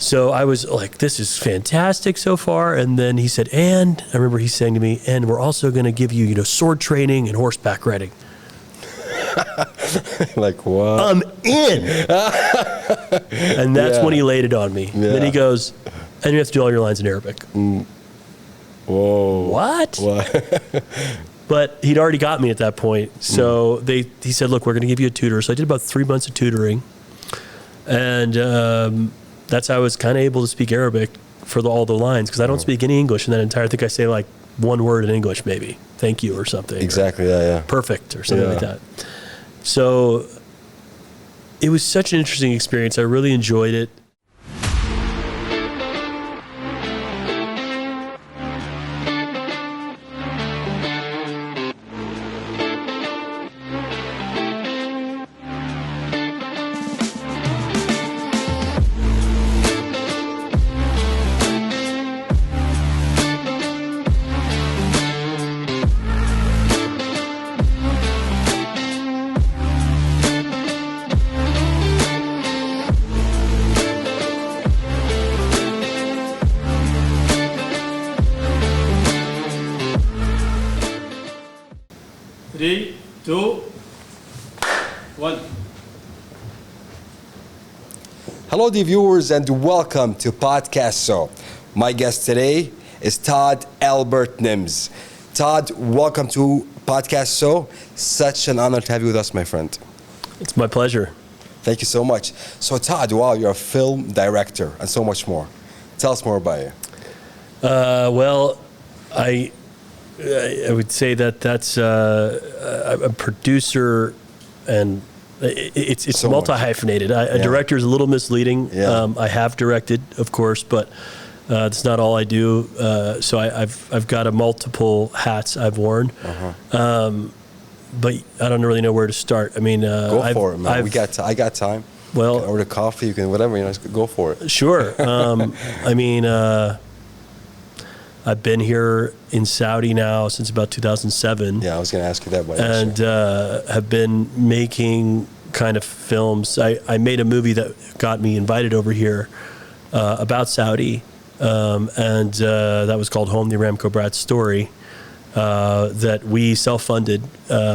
So I was like, this is fantastic so far. And then he said, and I remember he saying to me, and we're also going to give you, sword training and horseback riding. Like, what? I'm in. And that's when he laid it on me. Yeah. Then he goes, and you have to do all your lines in Arabic. Whoa. What? But he'd already got me at that point. So he said, look, we're going to give you a tutor. So I did about 3 months of tutoring. And that's how I was kind of able to speak Arabic for all the lines, because I don't speak any English in that entire, I think I say like one word in English maybe. Thank you or something. Exactly, yeah. Perfect or something like that. So it was such an interesting experience. I really enjoyed it. Three, two, one. Hello, dear viewers, and welcome to Podcast So. My guest today is Todd Albert Nims. Todd, welcome to Podcast So. Such an honor to have you with us, my friend. It's my pleasure. Thank you so much. So, Todd, wow, you're a film director and so much more. Tell us more about you. Well, I would say that's a producer, and it's So multi-hyphenated. A director is a little misleading. Yeah. I have directed, of course, but that's not all I do. So I've got multiple hats I've worn. But I don't really know where to start. I mean, Go for it, man. I got time. Well, you can order coffee, you can whatever, go for it. Sure. I mean, I've been here in Saudi now since about 2007. Yeah, I was going to ask you that. And have been making kind of films. I made a movie that got me invited over here about Saudi, and that was called Home, the Aramco Brat Story, that we self-funded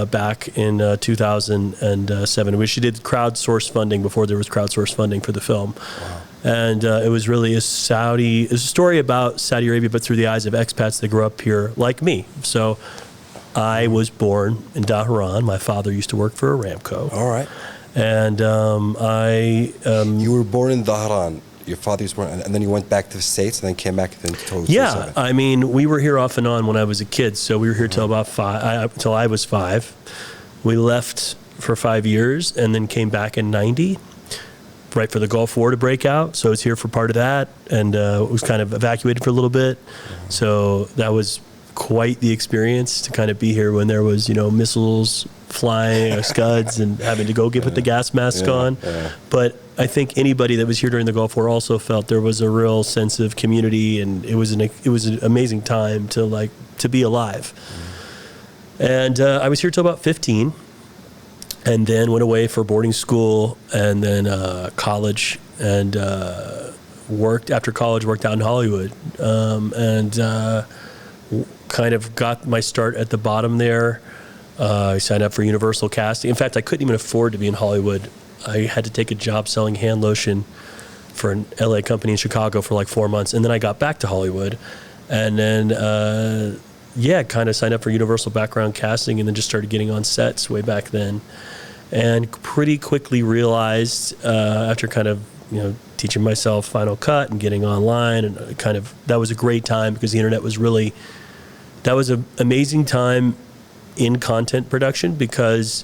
back in 2007. We actually did crowdsourced funding before there was crowdsourced funding for the film. Wow. And it was really a story about Saudi Arabia, but through the eyes of expats that grew up here like me. So I was born in Dhahran. My father used to work for Aramco. All right. And you were born in Dhahran. Your father was born, and then you went back to the States, and then came back to Yeah, I mean, we were here off and on when I was a kid. So we were here till about till I was 5. We left for 5 years, and then came back in '90. Right for the Gulf War to break out, so I was here for part of that, and was kind of evacuated for a little bit. So that was quite the experience to kind of be here when there was, missiles flying, Scuds, and having to go put the gas mask on. Yeah. But I think anybody that was here during the Gulf War also felt there was a real sense of community, and it was an amazing time to be alive. And I was here till about 15. And then went away for boarding school, and then college, and worked out in Hollywood, and kind of got my start at the bottom there. I signed up for Universal Casting. In fact, I couldn't even afford to be in Hollywood. I had to take a job selling hand lotion for an LA company in Chicago for like 4 months, and then I got back to Hollywood, and then kind of signed up for Universal Background Casting, and then just started getting on sets way back then. And pretty quickly realized, after kind of, teaching myself Final Cut and getting online, and that was a great time, because the internet was that was an amazing time in content production, because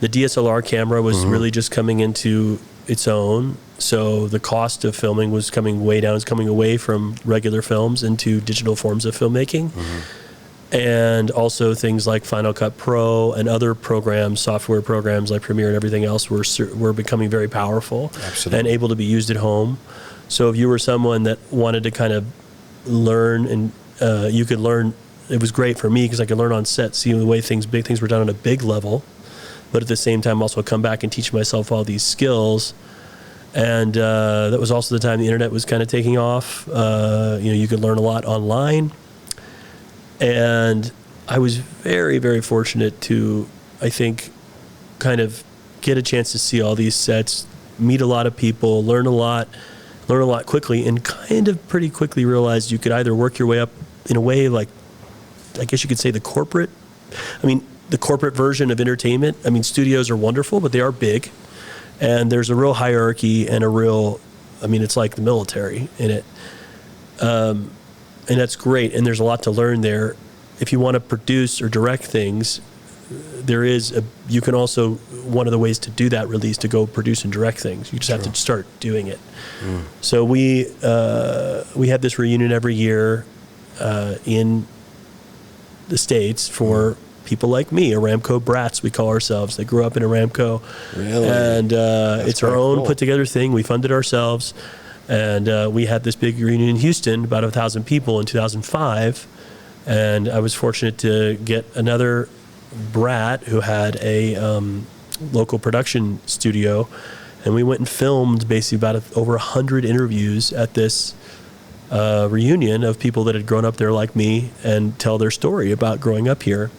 the DSLR camera was really just coming into its own. So the cost of filming was coming way down. It was coming away from regular films into digital forms of filmmaking. And also things like Final Cut Pro and other programs, software programs like Premiere and everything else were becoming very powerful. Absolutely. And able to be used at home. So if you were someone that wanted to kind of learn, and you could learn, it was great for me because I could learn on set, see the way big things were done on a big level, but at the same time also come back and teach myself all these skills And that was also the time the internet was kind of taking off. You could learn a lot online. And I was very, very fortunate to, I think, kind of get a chance to see all these sets, meet a lot of people, learn a lot quickly, and kind of pretty quickly realized you could either work your way up in a way like, I guess you could say the corporate version of entertainment. I mean, studios are wonderful, but they are big. And there's a real hierarchy and it's like the military in it. And that's great. And there's a lot to learn there. If you want to produce or direct things, you can also, one of the ways to do that really is to go produce and direct things. You just have to start doing it. So we had this reunion every year in the States for people like me, Aramco brats, we call ourselves. They grew up in Aramco. Really? And it's our own put together thing. We funded ourselves. And we had this big reunion in Houston, about 1,000 people in 2005. And I was fortunate to get another brat who had a local production studio. And we went and filmed basically over 100 interviews at this reunion of people that had grown up there like me and tell their story about growing up here.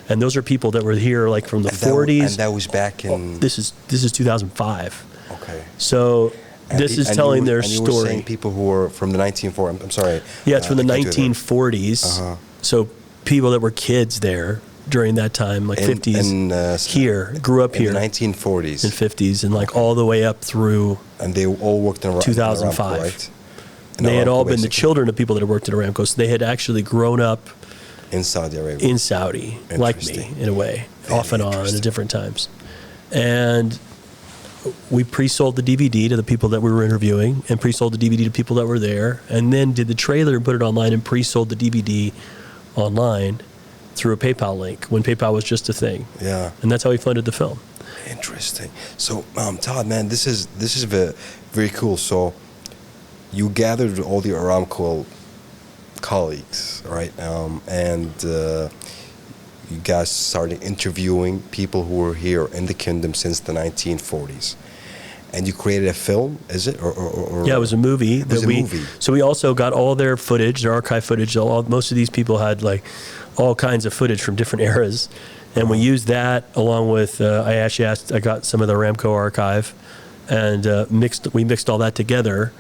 And those are people that were here like from the 40s. And that was back in... This is 2005. Okay. So this is telling their story. And you were saying people who were from the 1940s. I'm sorry. Yeah, it's from the 1940s. So people that were kids there during that time, like 50s, here, grew up here. In the 1940s. And 50s, and like all the way up through... And they all worked in 2005. Aramco, right? And they had all been the children of people that had worked at Aramco, so they had actually grown up in Saudi Arabia. In Saudi, like me, in a way, off and on at different times. And we pre-sold the DVD to the people that we were interviewing, and pre-sold the DVD to people that were there, and then did the trailer and put it online, and pre-sold the DVD online through a PayPal link when PayPal was just a thing. Yeah. And that's how we funded the film. Interesting. So, Todd, man, this is very, very cool. So, you gathered all the Aramco colleagues, right? And you guys started interviewing people who were here in the kingdom since the 1940s. And you created a film, is it? Or yeah, it was a movie. It was a movie. So we also got all their footage, their archive footage. Most of these people had like all kinds of footage from different eras. And we used that along with, I got some of the Aramco archive and we mixed all that together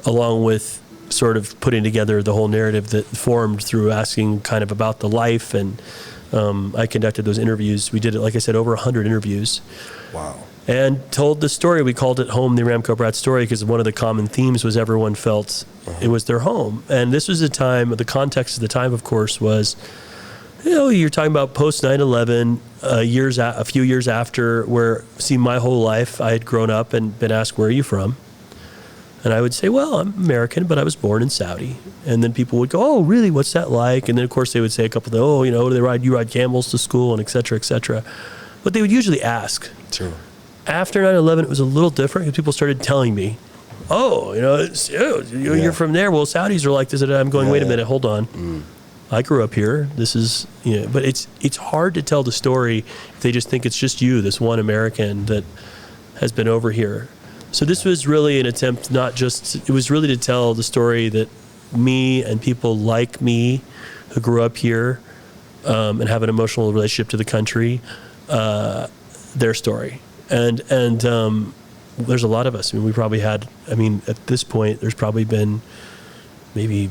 along with sort of putting together the whole narrative that formed through asking kind of about the life. And I conducted those interviews. We did it, like I said, over 100 interviews. Wow. And told the story. We called it Home, the Aramco Brat Story, because one of the common themes was everyone felt it was their home. And this was a time, the context of the time, of course, was, you're talking about post 9/11, a few years after, where, my whole life I had grown up and been asked, where are you from? And I would say, well, I'm American, but I was born in Saudi. And then people would go, oh, really? What's that like? And then, of course, they would say a couple of, you ride camels to school and et cetera, et cetera. But they would usually ask. True. After 9/11, it was a little different because people started telling me, you're from there. Well, Saudis are like this. And I'm going, wait a minute, hold on. I grew up here. This is, but it's hard to tell the story if they just think it's just you, this one American that has been over here. So this was really an attempt, it was really to tell the story that me and people like me who grew up here and have an emotional relationship to the country, their story. And there's a lot of us. We probably had, at this point, there's probably been maybe,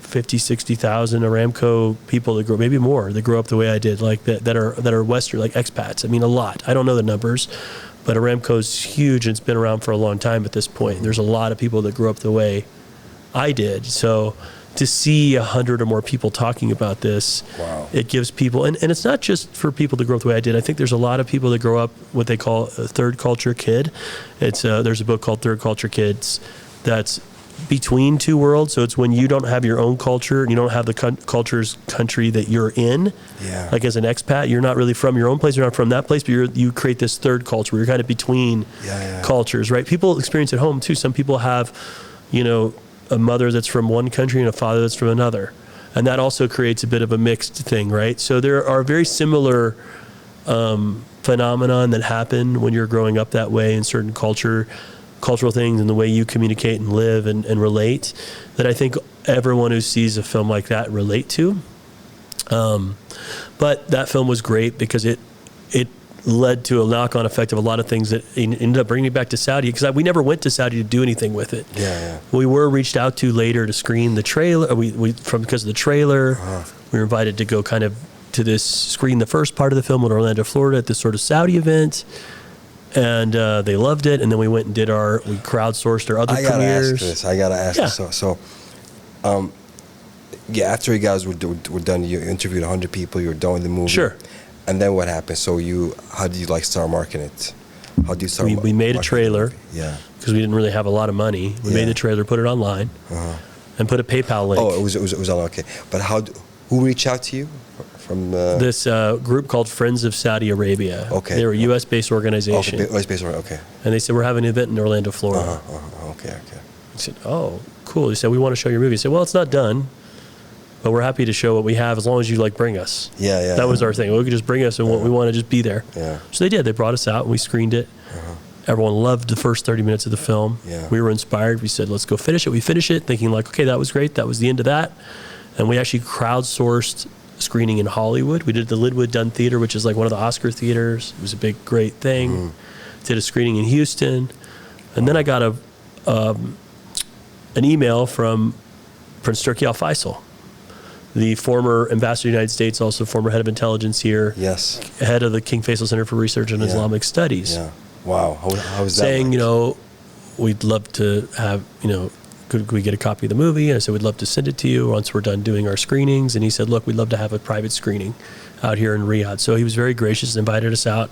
50, 60,000 Aramco people that grew up the way I did, like that are Western, like expats. A lot. I don't know the numbers, but Aramco's huge and it's been around for a long time at this point. There's a lot of people that grew up the way I did. So to see 100 or more people talking about this, wow. It gives people, and it's not just for people to grow up the way I did. I think there's a lot of people that grow up what they call a third culture kid. There's a book called Third Culture Kids that's between two worlds. So it's when you don't have your own culture and you don't have the country that you're in. Yeah. Like as an expat, you're not really from your own place. You're not from that place, but you create this third culture where you're kind of between cultures, right? People experience at home too. Some people have, a mother that's from one country and a father that's from another. And that also creates a bit of a mixed thing, right? So there are very similar phenomenon that happen when you're growing up that way in certain culture cultural things and the way you communicate and live and relate that I think everyone who sees a film like that relate to. But that film was great because it led to a knock-on effect of a lot of things that ended up bringing me back to Saudi, because we never went to Saudi to do anything with it. Yeah. We were reached out to later to screen the trailer. Because of the trailer, we were invited to go kind of to this screen the first part of the film in Orlando, Florida, at this sort of Saudi event, and they loved it. And then we went and did we crowdsourced our other premieres. I gotta ask this. So, after you guys were done, you interviewed 100 people. You were done with the movie. Sure. And then what happened? So how did you start marketing it? How do you start? We made a trailer. Yeah. Because we didn't really have a lot of money. We made the trailer, put it online, and put a PayPal link. Oh, it was all okay. But who reached out to you from this group called Friends of Saudi Arabia? Okay. They were a U.S.-based organization. U.S.-based, okay. And they said, we're having an event in Orlando, Florida. Okay. I said, oh, cool. They said, we want to show your movie. I said, well, it's not done, but we're happy to show what we have as long as you bring us. Yeah. That was our thing. We could just bring us and we want to just be there. Yeah. So they did. They brought us out and we screened it. Everyone loved the first 30 minutes of the film. Yeah. We were inspired. We said, let's go finish it. We finished it thinking okay, that was great. That was the end of that. And we actually crowdsourced screening in Hollywood. We did the Lidwood Dunn Theater, which is like one of the Oscar theaters. It was a big, great thing. Did a screening in Houston. And then I got an email from Prince Turki Al Faisal, the former ambassador to the United States, also former head of intelligence here. Yes. Head of the King Faisal Center for Research in Islamic Studies. Yeah. Wow. How was that? Saying, we'd love to have, could we get a copy of the movie? And I said, we'd love to send it to you once we're done doing our screenings. And he said, look, we'd love to have a private screening out here in Riyadh. So he was very gracious, invited us out.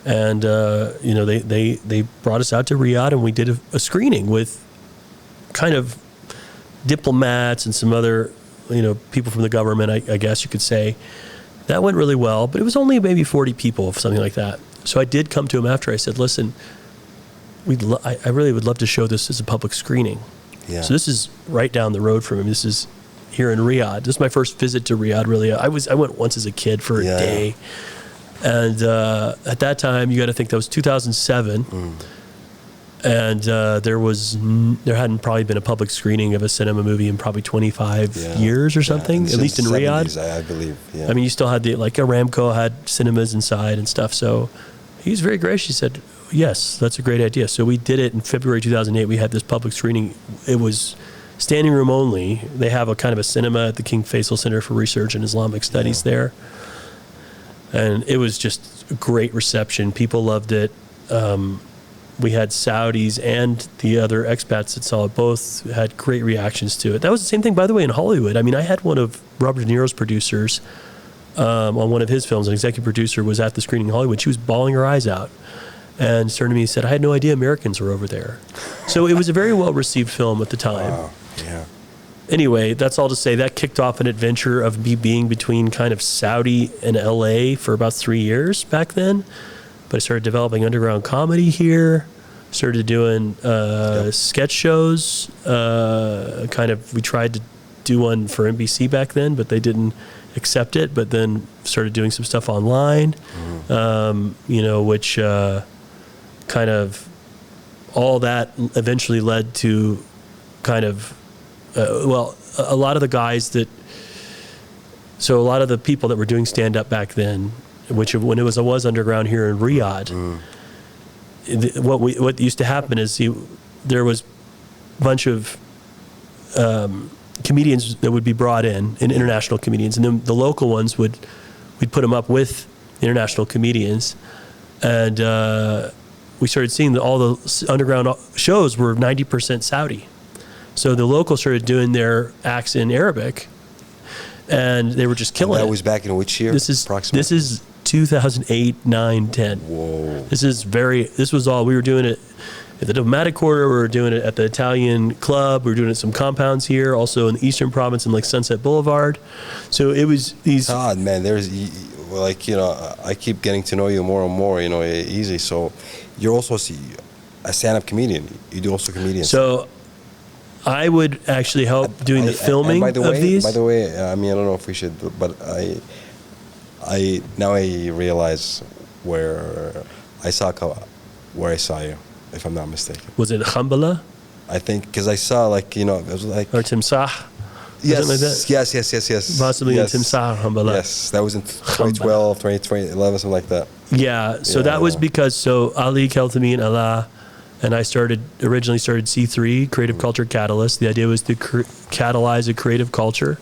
And, they brought us out to Riyadh and we did a screening with kind of diplomats and some other, people from the government, I guess you could say. That went really well, but it was only maybe 40 people, something like that. So I did come to him after. I said, listen, I really would love to show this as a public screening. Yeah. So this is right down the road from him. This is here in Riyadh. This is my first visit to Riyadh, really. I went once as a kid for a day. And at that time, you got to think that was 2007. And there hadn't probably been a public screening of a cinema movie in probably 25 years or something, at least in Riyadh. I believe, yeah. I mean, you still had Aramco had cinemas inside and stuff. So he was very gracious. He said, yes, that's a great idea. So we did it in February 2008. We had this public screening. It was standing room only. They have a kind of a cinema at the King Faisal Center for Research and Islamic Studies there. And it was just a great reception. People loved it. We had Saudis and the other expats that saw it. Both had great reactions to it. That was the same thing, by the way, in Hollywood. I mean, I had one of Robert De Niro's producers on one of his films. An executive producer was at the screening in Hollywood. She was bawling her eyes out and turned to me and said, I had no idea Americans were over there. So it was a very well-received film at the time. Wow. Yeah. Anyway, that's all to say that kicked off an adventure of me being between kind of Saudi and LA for about 3 years back then. But I started developing underground comedy here, started doing sketch shows. We tried to do one for NBC back then, but they didn't accept it. But then started doing some stuff online, which kind of all that eventually led to kind of, a lot of the guys a lot of the people that were doing stand-up back then, which when it was underground here in Riyadh, what used to happen is there was a bunch of comedians that would be brought in, and international comedians, and then the local ones we'd put them up with international comedians, and we started seeing that all the underground shows were 90% Saudi. So the locals started doing their acts in Arabic, and they were just killing it. That was back in which year? This is 2008, 9, 10. Whoa. This was all, we were doing it at the Diplomatic Quarter, we were doing it at the Italian Club, we were doing it at some compounds here, also in the Eastern Province in like Sunset Boulevard. So it was these... Todd, man, I keep getting to know you more and more, easy. So you're also a stand-up comedian. You do also comedians. So I would actually help doing the filming of these. By the way, I don't know if we should, but I realize where I saw you. if I'm not mistaken. Was it Khambala I think because I saw like it was like or Timsah? yes, like that? yes. Possibly yes. in Timsah, Khambala. Yes, that was in 2012, 2011, something like that. Yeah, so that was because Ali Kelthami and Allah and I originally started C3 Creative Culture Catalyst. The idea was to catalyze a creative culture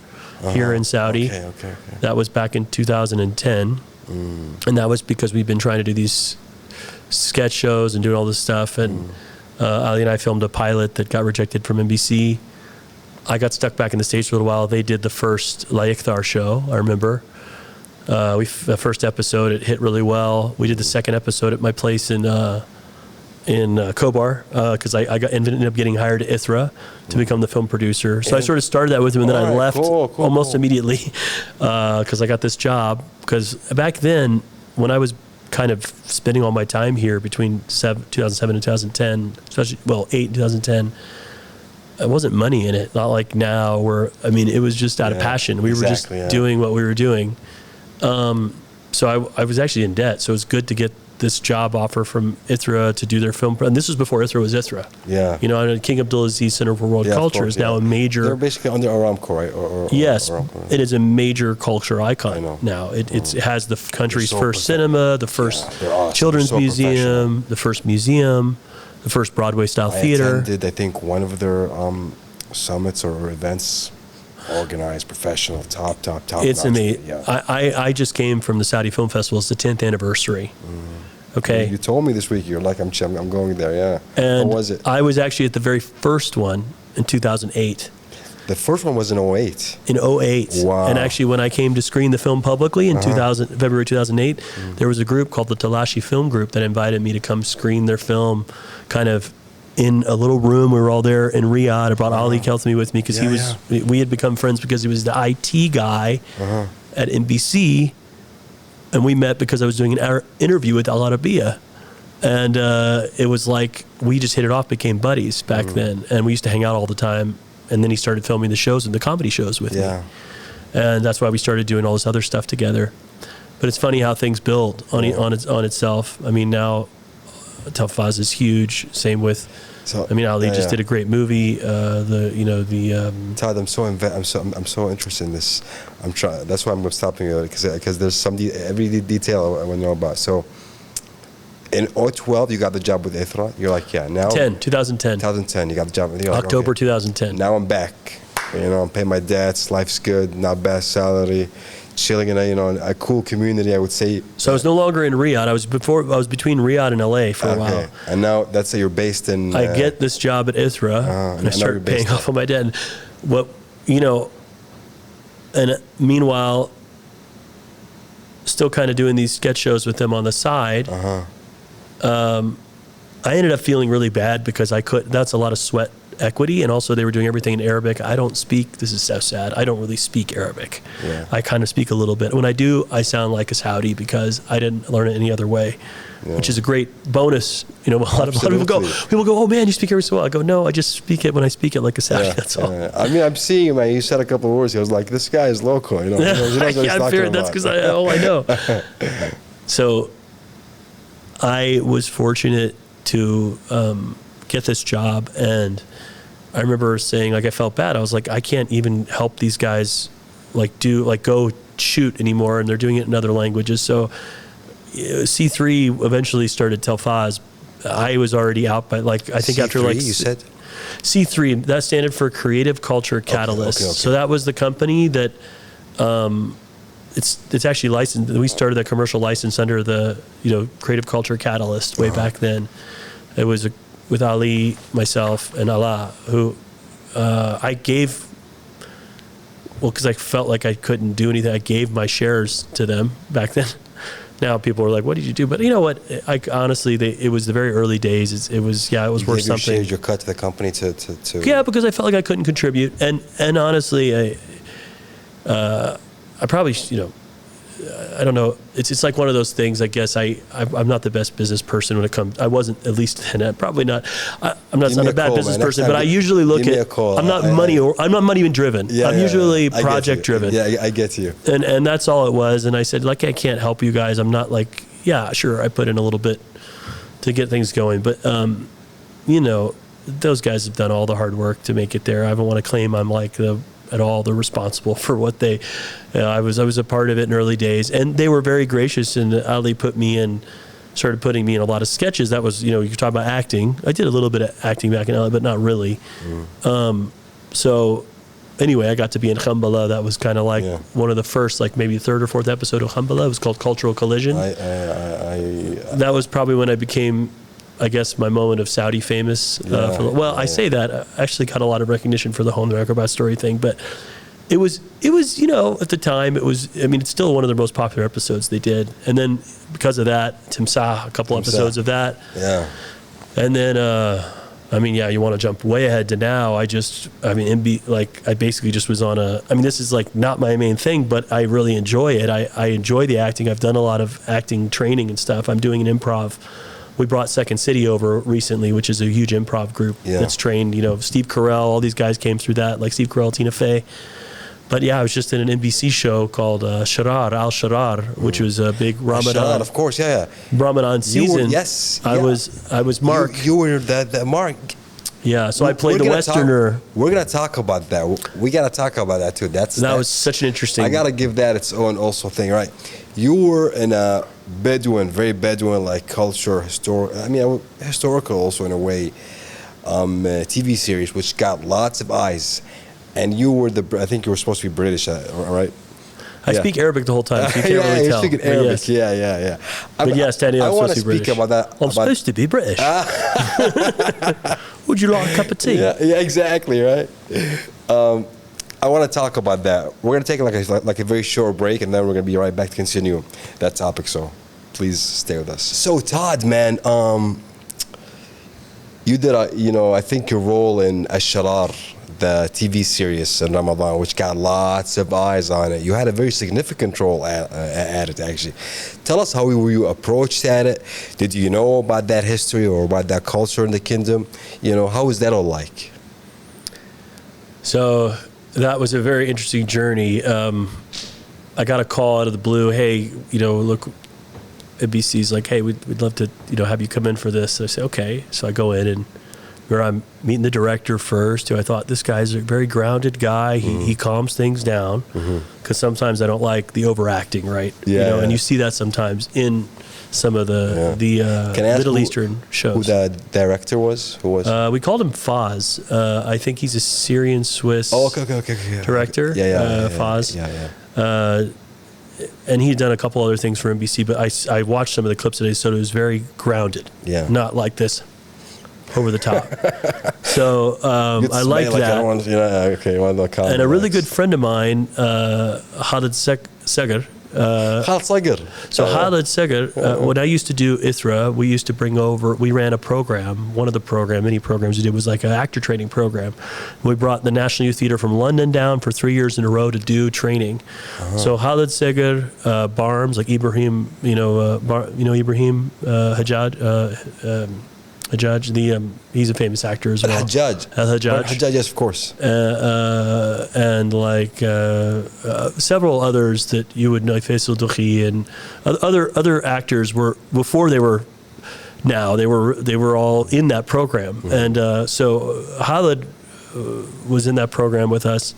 here in Saudi. Okay. That was back in 2010, and that was because we've been trying to do these sketch shows and doing all this stuff. And Ali and I filmed a pilot that got rejected from NBC. I got stuck back in the States for a little while. They did the first Ithra show, I remember. The first episode, it hit really well. We did the second episode at my place in Kobar because I ended up getting hired at Ithra to become the film producer. So I sort of started that with him, and then I left almost immediately because I got this job. Because back then, when I was kind of spending all my time here between 2007 and 2010, especially 8 and 2010. It wasn't money in it, not like now where, it was just out of passion. We were just doing what we were doing. So I was actually in debt. So it was good to get this job offer from Ithra to do their film. And this was before Ithra was Ithra. Yeah. And King Abdulaziz Center for World Culture is now a major... They're basically under Aramco, right? Yes. Aramco. It is a major culture icon now. It has the country's first cinema, the first children's museum, the first museum, the first Broadway-style theater. I attended, I think, one of their summits or events, organized, professional, top. It's amazing. Yeah. I just came from the Saudi Film Festival. It's the 10th anniversary. Okay. You told me this week. You're like, I'm going there, yeah. And what was it? I was actually at the very first one in 2008. The first one was in 08. In 08. Wow. And actually, when I came to screen the film publicly in February 2008, there was a group called the Talashi Film Group that invited me to come screen their film kind of in a little room. We were all there in Riyadh. I brought Ali Kelthami with me because we had become friends because he was the IT guy at NBC. And we met because I was doing an interview with Al Arabiya. And it was like we just hit it off, became buddies back then. And we used to hang out all the time. And then he started filming the shows and the comedy shows with me. And that's why we started doing all this other stuff together. But it's funny how things build on itself. Now Telfaz is huge. Same with, Ali just did a great movie. Todd, I'm so interested in this. That's why I'm stopping you because there's every detail I want to know about. So in 2012, you got the job with Ithra. You're like, now 2010. 2010, you got the job. You're like, October okay, 2010. Now I'm back. I'm paying my debts. Life's good. Not bad salary. Chilling in a cool community, I would say. So I was no longer in Riyadh. I was between Riyadh and LA for a while. And now you're based in. I get this job at Ithra, and I start paying off on my debt. And meanwhile, still kind of doing these sketch shows with them on the side. I ended up feeling really bad because that's a lot of sweat equity, and also they were doing everything in Arabic. I don't speak, this is so sad, I don't really speak Arabic. I kind of speak a little bit. When I do, I sound like a Saudi because I didn't learn it any other way, which is a great bonus. A lot of people go, oh man, you speak Arabic so well. I go, no, I just speak it when I speak it like a Saudi, that's all. I'm seeing you, man. You said a couple of words. I was like, this guy is local. He knows what he's talking about. That's because I know. So I was fortunate to get this job, and I remember saying, I felt bad. I was like, I can't even help these guys go shoot anymore, and they're doing it in other languages. So C3 eventually started Telfaz. I was already out by I think C3, after you said? C3, that standard for Creative Culture Catalyst. Okay. So that was the company that it's actually licensed. We started that commercial license under the Creative Culture Catalyst way back then. It was with Ali, myself, and Allah, who I gave, because I felt like I couldn't do anything, I gave my shares to them back then. Now people are like, what did you do? But you know what? Honestly, it was the very early days. It was worth something. You cut to the company to Yeah, because I felt like I couldn't contribute. And honestly, I probably, I don't know. It's like one of those things. I guess I'm not the best business person when it comes. I wasn't, at least then. Probably not. I'm not a bad business person, but I usually look at. I'm not money driven. I'm usually project driven. Yeah, I get you. And that's all it was. And I said, I can't help you guys. I'm not sure. I put in a little bit to get things going, but you know, those guys have done all the hard work to make it there. I don't want to claim I'm like at all the responsible for what they. I was a part of it in early days, and they were very gracious. And Ali started putting me in a lot of sketches. That was, you know, you're talking about acting. I did a little bit of acting back in LA, but not really. So anyway, I got to be in Khambala. That was kind of like one of the first, like maybe third or fourth episode of Khambala. It was called Cultural Collision. That was probably when I became, I guess, my moment of Saudi famous. I say that I actually got a lot of recognition for the Home Acrobat Story thing, but it was, you know, at the time it was, I mean, it's still one of the most popular episodes they did. And then because of that, Timsah, a couple episodes of that. Yeah. And then, I mean, you want to jump way ahead to now. I basically just was on this is like not my main thing, but I really enjoy it. I enjoy the acting. I've done a lot of acting training and stuff. I'm doing an improv. We brought Second City over recently, which is a huge improv group that's trained, you know, Steve Carell, all these guys came through that, like Steve Carell, Tina Fey. But yeah, I was just in an NBC show called Sharar, which was a big Ramadan. Sharar, of course, Ramadan season. I was Mark. You were the Mark. Yeah, so I played the Westerner. We're gonna talk about that. We gotta talk about that too. That was such an interesting. I gotta give that its own also thing, right? You were in a very Bedouin like culture, historical also in a way, TV series which got lots of eyes. And you were I think you were supposed to be British, right? I speak Arabic the whole time, so you can't really tell. You're speaking Arabic, yeah. But yes, Danny, I'm supposed to be British. About that. I'm supposed to be British. Would you like a cup of tea? Yeah, exactly, right? I want to talk about that. We're going to take like a very short break, and then we're going to be right back to continue that topic, so please stay with us. So, Todd, man, you did, I think your role in Sharar, the TV series in Ramadan, which got lots of eyes on it. You had a very significant role at it, actually. Tell us how were you approached at it? Did you know about that history or about that culture in the kingdom? You know, how was that all like? So that was a very interesting journey. I got a call out of the blue. Hey, you know, look, NBC's like, hey, we'd love to, you know, have you come in for this. So I say, okay. So I go in and where I'm meeting the director first, who I thought this guy's a very grounded guy. He calms things down because sometimes I don't like the overacting, right? Yeah, you know, and you see that sometimes in some of the Middle Eastern shows. Who the director was? Who was? We called him Faz. I think he's a Syrian Swiss director. Faz. And he'd done a couple other things for NBC, but I watched some of the clips today, so it was very grounded. Yeah. Not like this. Over the top. So I like that. And a really good friend of mine, Khalid Seger. So Khalid Seger, when I used to do Ithra, we ran a program. One of the many programs we did was like an actor training program. We brought the National Youth Theatre from London down for 3 years in a row to do training. So Khalid Seger, Barms, like Ibrahim, Ibrahim Hajjaj, he's a famous actor as well. Hajjaj, yes, of course. And like several others that you would know, Faisal Dukhi and other actors were before they were. Now they were all in that program, and so Khalid was in that program with us.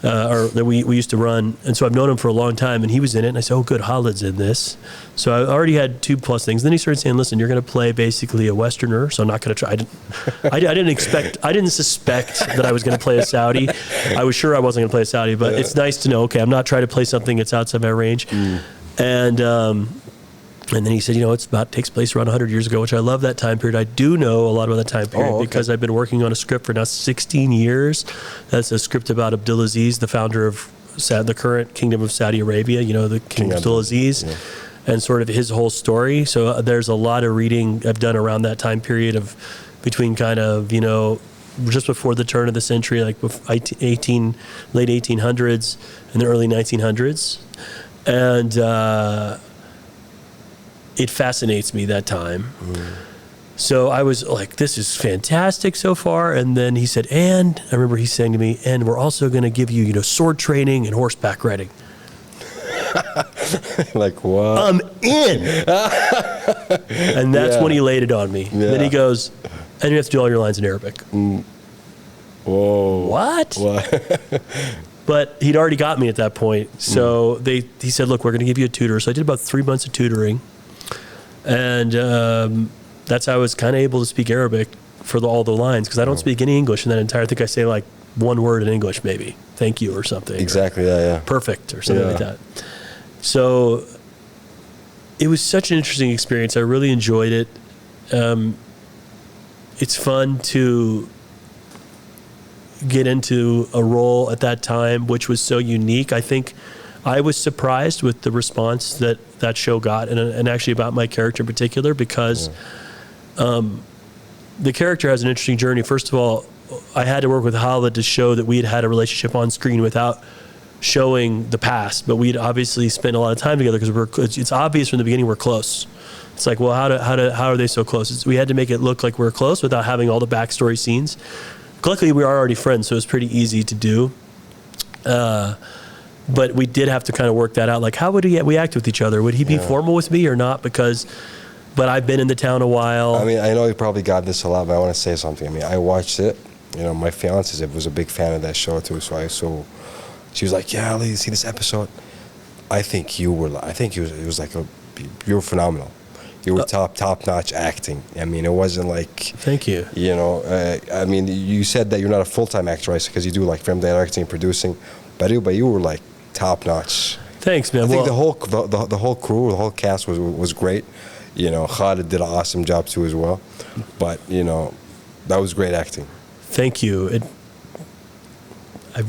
Or that we used to run, and so I've known him for a long time, and he was in it, and I said, oh good, Khalid's in this. So I already had 2+ things. Then he started saying, listen, you're going to play basically a Westerner, so I'm not going to try. I didn't suspect that I was going to play a Saudi. I was sure I wasn't going to play a Saudi, but it's nice to know, okay, I'm not trying to play something that's outside my range. And then he said, you know, takes place around 100 years ago, which I love that time period. I do know a lot about that time period because I've been working on a script for now 16 years. That's a script about Abdulaziz, the founder of the current Kingdom of Saudi Arabia, you know, the King Abdulaziz, and sort of his whole story. So there's a lot of reading I've done around that time period of between kind of, you know, just before the turn of the century, like late 1800s and the early 1900s. And it fascinates me that time. So I was like, this is fantastic so far. And then he said, and I remember he saying to me, and we're also going to give you, you know, sword training and horseback riding. Like, what? I'm in. And that's when he laid it on me. Then he goes, and you have to do all your lines in Arabic. Whoa. What? But he'd already got me at that point. So he said, look, we're going to give you a tutor. So I did about 3 months of tutoring. And that's how I was kind of able to speak Arabic for all the lines, because I don't speak any English in that entire, I think I say like one word in English maybe. Thank you or something. Exactly, yeah. Perfect or something like that. So it was such an interesting experience. I really enjoyed it. It's fun to get into a role at that time, which was so unique. I think I was surprised with the response that show got, and actually about my character in particular, because the character has an interesting journey. First of all, I had to work with Hala to show that we had a relationship on screen without showing the past, but we'd obviously spent a lot of time together because it's obvious from the beginning we're close. It's like, well, how are they so close? We had to make it look like we're close without having all the backstory scenes. Luckily, we were already friends, so it was pretty easy to do. But we did have to kind of work that out. Like, how would we act with each other? Would he be formal with me or not? But I've been in the town a while. I mean, I know you probably got this a lot, but I want to say something. I mean, I watched it. You know, my fiance was a big fan of that show too. So she was like, "Yeah, Ali, see this episode." I think it was like you were phenomenal. You were top notch acting. I mean, it wasn't like. Thank you. You know, I mean, you said that you're not a full-time actor, right? Because you do like film directing and producing, but you were like top notch. Thanks, man. I think the whole crew, the whole cast was great. You know, Khalid did an awesome job too as well. But you know, that was great acting. Thank you. I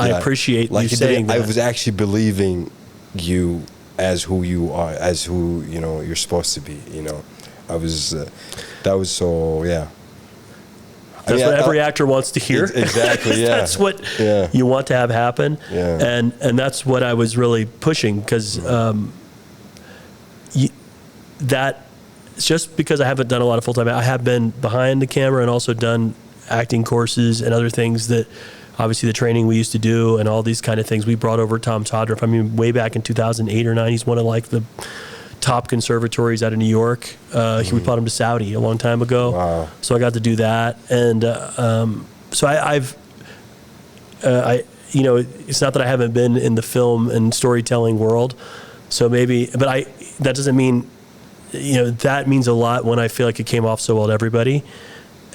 appreciate you saying that. I was actually believing you as who you are, as who you're supposed to be. You know, I was. That was so That's what every actor wants to hear. Exactly. Yeah. That's what you want to have happen. Yeah. And that's what I was really pushing, because that just because I haven't done a lot of full time, I have been behind the camera and also done acting courses and other things that. Obviously, the training we used to do and all these kind of things. We brought over Tom Todriff. I mean, way back in 2008 or 9, he's one of like the top conservatories out of New York. We brought him to Saudi a long time ago. Wow. So I got to do that. And so I've it's not that I haven't been in the film and storytelling world. So maybe, but that doesn't mean, that means a lot when I feel like it came off so well to everybody.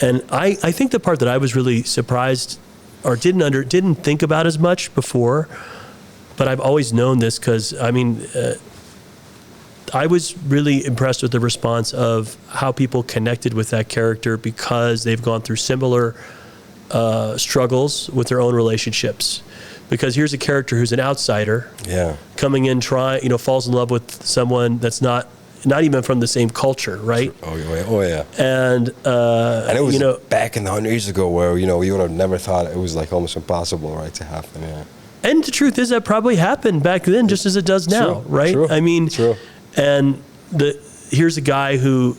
And I think the part that I was really surprised or didn't think about as much before, but I've always known this because, I was really impressed with the response of how people connected with that character because they've gone through similar struggles with their own relationships. Because here's a character who's an outsider, coming in, falls in love with someone that's not even from the same culture, right? Oh yeah. And it was back in the 100 years ago where you would have never thought it was like almost impossible, right, to happen. Yeah. And the truth is that probably happened back then, just as it does now, right? True. I mean, true. And here's a guy who,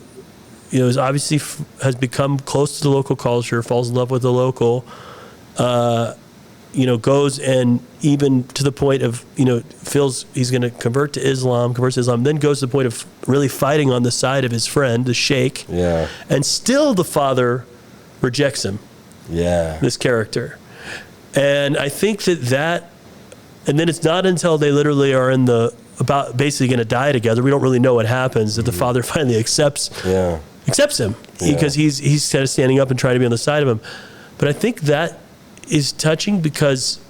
is obviously has become close to the local culture, falls in love with the local. Goes and even to the point of, feels he's going to converts to Islam, then goes to the point of really fighting on the side of his friend, the sheikh. Yeah. And still the father rejects him. Yeah. This character. And I think that, and then it's not until they literally are about basically going to die together, we don't really know what happens, that the father finally accepts him because he's kind of standing up and trying to be on the side of him. But I think that is touching because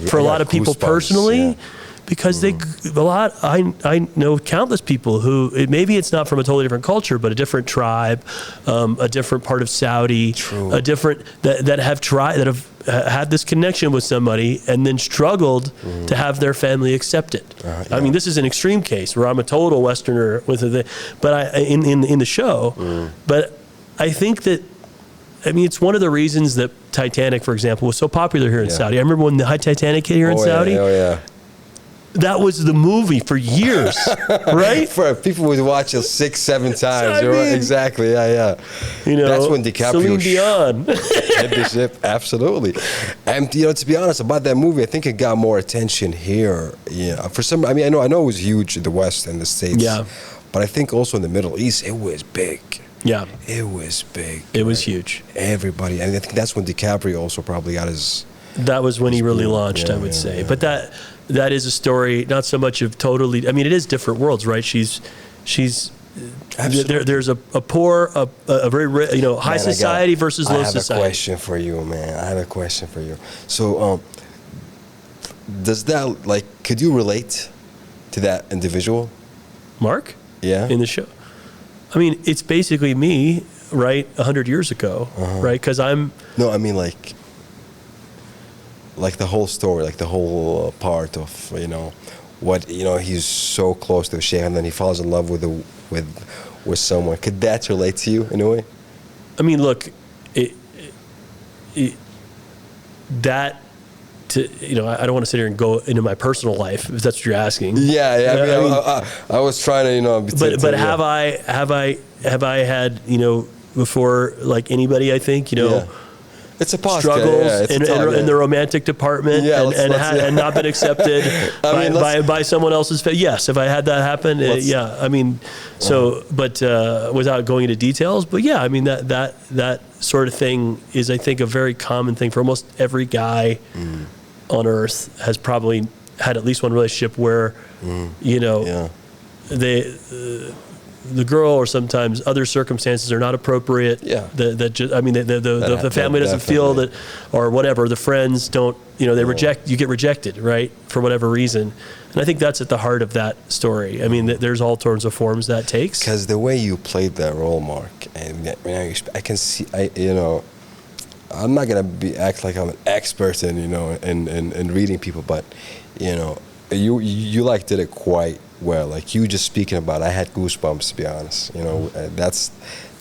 for a lot of people personally, because I know countless people who maybe it's not from a totally different culture, but a different tribe, a different part of Saudi, a different that have had this connection with somebody and then struggled to have their family accept it. I mean, this is an extreme case where I'm a total Westerner but in the show, but I think that. It's one of the reasons that Titanic, for example, was so popular here in Saudi. I remember when the Titanic hit here in Saudi. That was the movie for years, right? For people would watch it 6-7 times. Exactly, That's when DiCaprio Celine Dion hit the ship. Absolutely. And to be honest about that movie, I think it got more attention here. For some, I know it was huge in the West and the States. Yeah. But I think also in the Middle East, it was big. Yeah, It was big. it was right? huge. Everybody, and I think that's when DiCaprio also probably got his. That was when he really boom. launched, Yeah, I would yeah, say. yeah. But that is a story, not so much of totally. I mean, it is different worlds, right? She's Absolutely. there's a poor, a very high Man, society versus low I have society. a question for you, man. I have a question for you. So, does that could you relate to that individual? Mark, Yeah. in the show. I mean, it's basically me, right? 100 years ago, right? Because I'm. No, I mean like the whole story, like the whole part of what he's so close to a sheikh and then he falls in love with someone. Could that relate to you in a way? I mean, look, that. I don't want to sit here and go into my personal life if that's what you're asking. Yeah, I mean, I was trying to But have I had before, like anybody, I think Yeah. It's a podcast. struggles Yeah, it's a talk, in the romantic department Yeah, and not been accepted by someone else's yes, if I had that happen, yeah, I mean, so but without going into details, but yeah, I mean that sort of thing is, I think, a very common thing for almost every guy on earth. Has probably had at least one relationship where the girl or sometimes other circumstances are not appropriate. Yeah. The family doesn't feel that, or whatever. The friends don't, they reject. You get rejected, right, for whatever reason. And I think that's at the heart of that story. I mean, there's all sorts of forms that takes. Because the way you played that role, Mark, and I can see, I'm not gonna act like I'm an expert in reading people, but you did it quite well. Like you just speaking about, I had goosebumps, to be honest.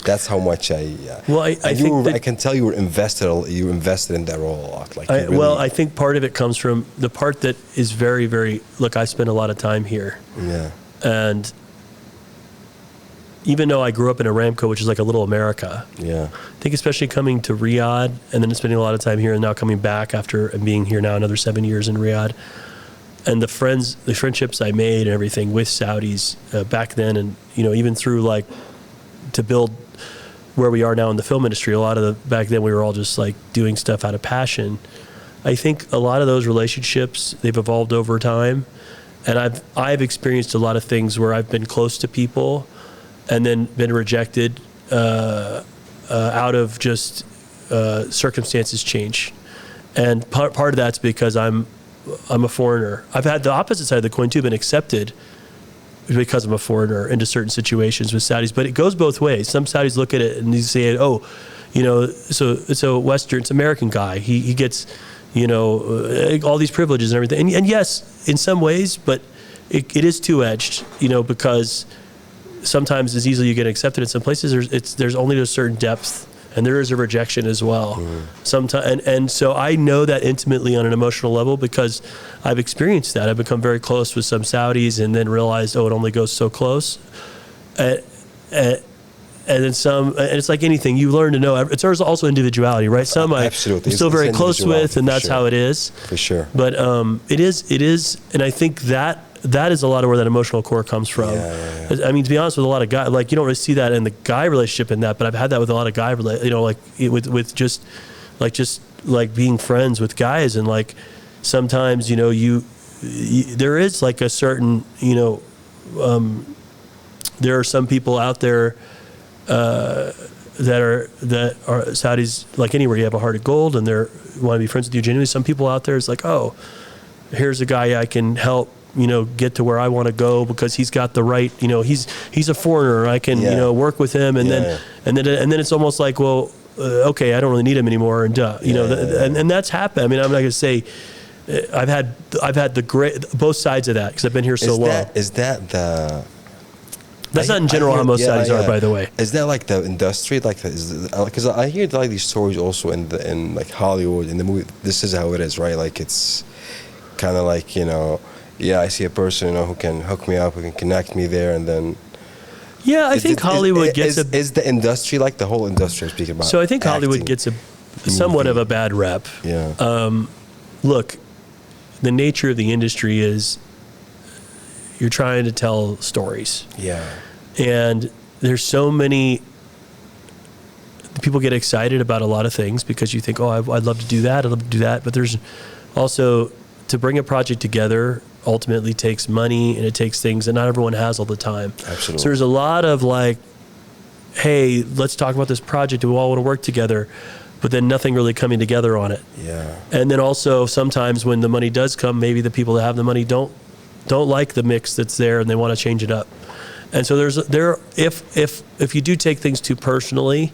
That's how much I. Well, I think I can tell you were invested. You invested in that role a lot. Like I think part of it comes from the part that is very, very. Look, I spent a lot of time here. Yeah. And even though I grew up in Aramco, which is like a little America. Yeah. I think especially coming to Riyadh and then spending a lot of time here and now coming back after being here now another 7 years in Riyadh. And the friendships I made and everything with Saudis back then, and even through to build where we are now in the film industry, a lot of back then we were all just doing stuff out of passion. I think a lot of those relationships, they've evolved over time, and I've experienced a lot of things where I've been close to people and then been rejected out of just circumstances change, and part of that's because I'm a foreigner. I've had the opposite side of the coin too, been accepted because I'm a foreigner into certain situations with Saudis, but it goes both ways. Some Saudis look at it and they say, so it's a Western, it's American guy. He gets, all these privileges and everything. And yes, in some ways, but it is two-edged, because sometimes as easily you get accepted in some places, there's only a certain depth. And there is a rejection as well. Sometimes, and so I know that intimately on an emotional level because I've experienced that. I've become very close with some Saudis, and then realized, it only goes so close. And then some, and it's like anything, you learn to know. It's also individuality, right? Some I'm still very close with, and that's how it is. For sure. But it is, and I think that is a lot of where that emotional core comes from. Yeah. I mean, to be honest with a lot of guys, you don't really see that in the guy relationship in that, but I've had that with a lot of guy, with just being friends with guys, and sometimes, there is a certain, there are some people out there that are Saudis, anywhere you have a heart of gold and they want to be friends with you genuinely. Some people out there is here's a guy I can help, get to where I want to go because he's got the right, he's a foreigner. I can, work with him, and then it's almost okay, I don't really need him anymore, and and that's happened. I mean, I'm not gonna say I've had both sides of that because I've been here so long. That's not in general how most Saudis are, by the way. Is that the industry, because I hear these stories also in Hollywood in the movie. This is how it is, right? It's kind of I see a person who can hook me up, who can connect me there, and then. Yeah, I think Hollywood gets is the industry the whole industry I'm speaking about? So I think Hollywood gets somewhat of a bad rep. Yeah. Look, the nature of the industry is you're trying to tell stories. Yeah. And there's so many people get excited about a lot of things because you think, oh, I'd love to do that. I'd love to do that. But there's also, to bring a project together ultimately takes money, and it takes things that not everyone has all the time. Absolutely. So there's a lot of like, hey, let's talk about this project. We all want to work together, but then nothing really coming together on it. Yeah. And then also sometimes when the money does come, maybe the people that have the money don't like the mix that's there, and they want to change it up. And so if you do take things too personally,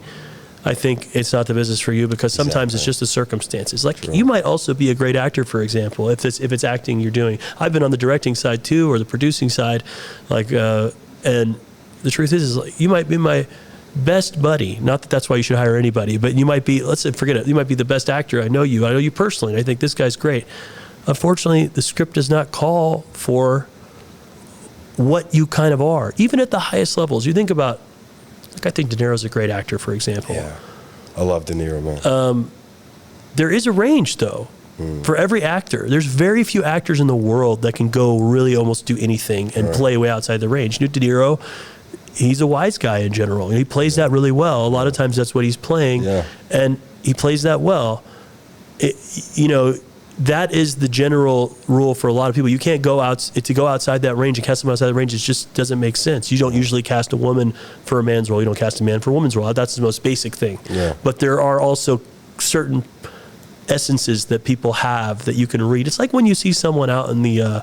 I think it's not the business for you, because sometimes it's just the circumstances. Like, you might also be a great actor, for example, if it's acting you're doing. I've been on the directing side too, or the producing side, like, and the truth is like, you might be my best buddy. Not that that's why you should hire anybody, but you might be, let's say, forget it, you might be the best actor. I know you personally, and I think this guy's great. Unfortunately, the script does not call for what you kind of are, even at the highest levels. You think about, like, I think De Niro's a great actor, for example. Yeah, I love De Niro, man. There is a range, though, for every actor. There's very few actors in the world that can go really almost do anything and play way outside the range. De Niro, he's a wise guy in general. He plays that really well. A lot of times that's what he's playing, and he plays that well. That is the general rule for a lot of people. You can't go outside that range and cast someone outside the range. It just doesn't make sense. You don't usually cast a woman for a man's role. You don't cast a man for a woman's role. That's the most basic thing. Yeah. But there are also certain essences that people have that you can read. It's like when you see someone out in the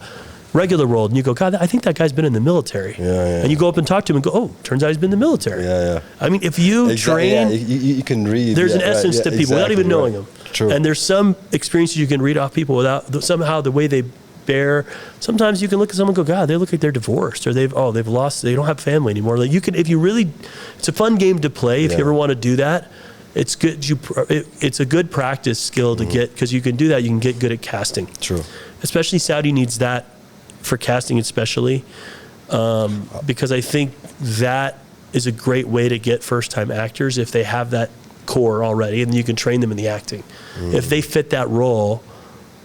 regular world and you go, God, I think that guy's been in the military. And you go up and talk to him and go, oh, turns out he's been in the military. I mean, if you train, you can read. There's an essence to people without even knowing them. True. And there's some experiences you can read off people without somehow the way they bear. Sometimes you can look at someone and go, God, they look like they're divorced, or they've lost, they don't have family anymore. Like, you can, if you really, it's a fun game to play. If you ever want to do that, it's good. It's a good practice skill to get, because you can do that. You can get good at casting. True. Especially Saudi needs that for casting, especially because I think that is a great way to get first-time actors if they have that core already, and you can train them in the acting. If they fit that role,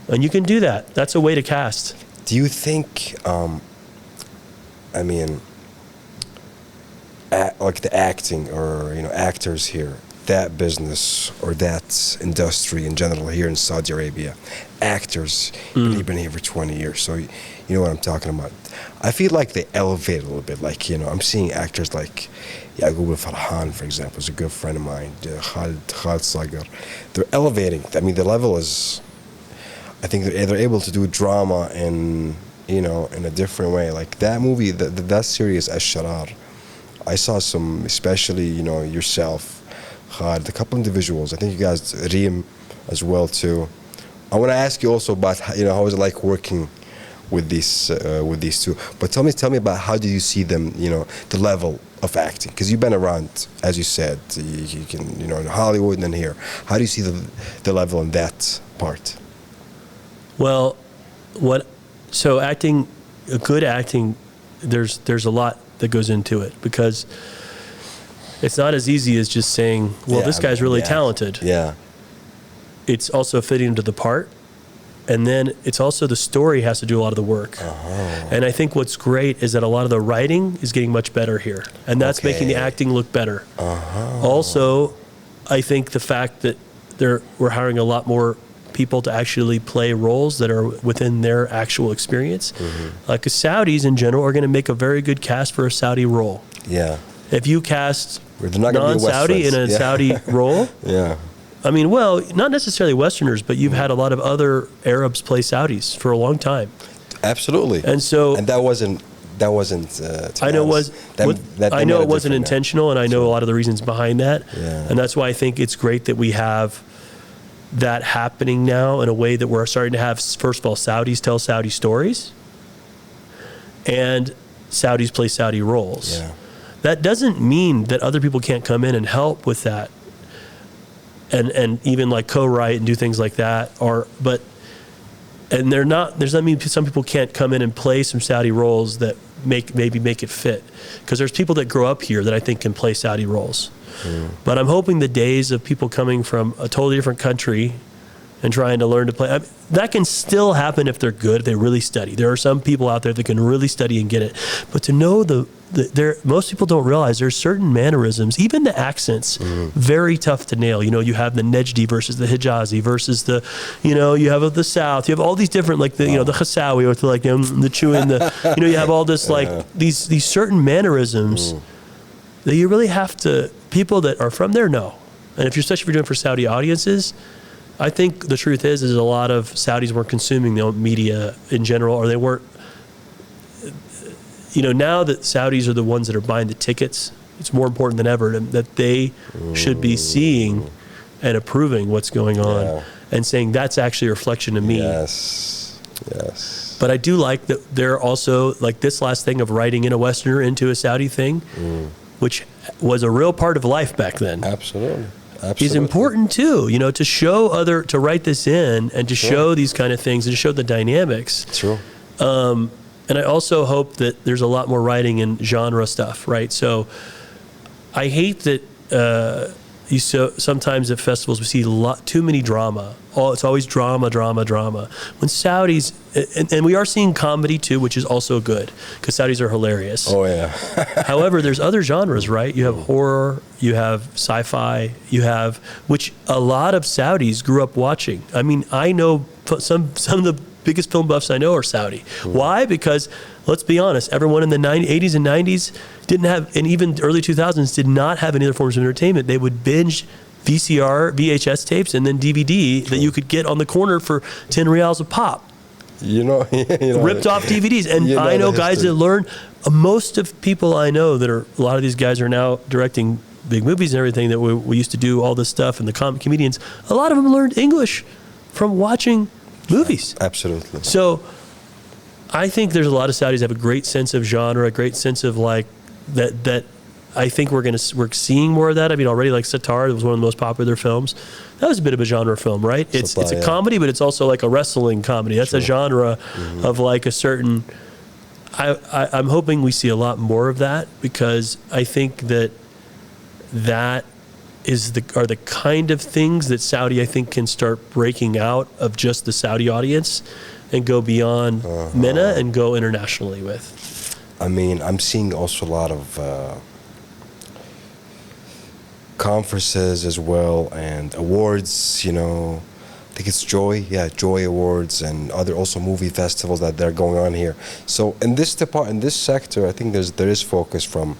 and you can do that, that's a way to cast. Do you think, like the acting, or actors here, that business or that industry in general here in Saudi Arabia, actors, you've been here for 20 years, so you know what I'm talking about. I feel like they elevate a little bit. Like, I'm seeing actors like Yaqub Farhan, for example, is a good friend of mine, Khalid Sagar. They're elevating. I mean, the level is, I think they're able to do drama in a different way. Like that movie, that series, Sharar, I saw some, especially, yourself, Khalid, a couple individuals. I think you guys, Reem as well too. I want to ask you also about, how was it like working with these two? But tell me about, how do you see them, the level of acting? Because you've been around, as you said, you can, in Hollywood and then here. How do you see the level in that part? Well, so acting, good acting, there's a lot that goes into it, because it's not as easy as just saying, well, this guy's really talented. Yeah. It's also fitting into the part. And then it's also the story has to do a lot of the work. And I think what's great is that a lot of the writing is getting much better here. And that's making the acting look better. Also, I think the fact that we're hiring a lot more people to actually play roles that are within their actual experience. Like, Saudis in general are going to make a very good cast for a Saudi role. Yeah. If you cast non-Saudi in a Saudi role, I mean, well, not necessarily Westerners, but you've had a lot of other Arabs play Saudis for a long time. Absolutely. And that wasn't. I know it wasn't intentional, and I know a lot of the reasons behind that. And that's why I think it's great that we have that happening now in a way that we're starting to have, first of all, Saudis tell Saudi stories, and Saudis play Saudi roles. That doesn't mean that other people can't come in and help with that, and even like co-write and do things like that. There's not mean some people can't come in and play some Saudi roles that maybe make it fit, because there's people that grow up here that I think can play Saudi roles. But I'm hoping the days of people coming from a totally different country and trying to learn to play. I mean, that can still happen if they're good, if they really study. There are some people out there that can really study and get it. But to know most people don't realize there's certain mannerisms, even the accents, very tough to nail. You know, you have the Nejdi versus the Hijazi versus the, you have the South. You have all these different, like the, the Chassawi with like the chewing, you have all this like these certain mannerisms that you really have to, people that are from there know. And especially if you're doing for Saudi audiences, I think the truth is a lot of Saudis weren't consuming the media in general, or they weren't. Now that Saudis are the ones that are buying the tickets, it's more important than ever that they should be seeing and approving what's going on and saying that's actually a reflection of me. Yes. But I do like that they're also like this last thing of writing in a Westerner into a Saudi thing, which was a real part of life back then. Absolutely. Is important too, to show to write this in and to show these kind of things and to show the dynamics. True. And I also hope that there's a lot more writing in genre stuff, right? So I hate that sometimes at festivals we see too many drama. It's always drama. When Saudis, and we are seeing comedy too, which is also good because Saudis are hilarious. Oh yeah. However, there's other genres, right? You have horror, you have sci-fi, which a lot of Saudis grew up watching. I mean, I know some of the biggest film buffs I know are Saudi. Why? Because let's be honest, everyone in the 80s and 90s didn't have, and even early 2000s did not have any other forms of entertainment. They would binge VCR, VHS tapes, and then DVD that you could get on the corner for 10 reals a pop. Ripped off DVDs. And I know guys that learn, most of people I know a lot of these guys are now directing big movies and everything that we used to do all this stuff, and the comedians, a lot of them learned English from watching movies. Absolutely. So I think there's a lot of Saudis that have a great sense of genre, a great sense of like that I think we're seeing more of that. I mean, already like Sharar was one of the most popular films. That was a bit of a genre film, right? It's a comedy, but it's also like a wrestling comedy. That's a genre of like a certain. I'm hoping we see a lot more of that because I think that are the kind of things that Saudi, I think, can start breaking out of just the Saudi audience and go beyond MENA and go internationally with. I mean, I'm seeing also a lot of conferences as well and awards, I think it's Joy Awards and other also movie festivals that they're going on here. So in this sector, I think there is focus from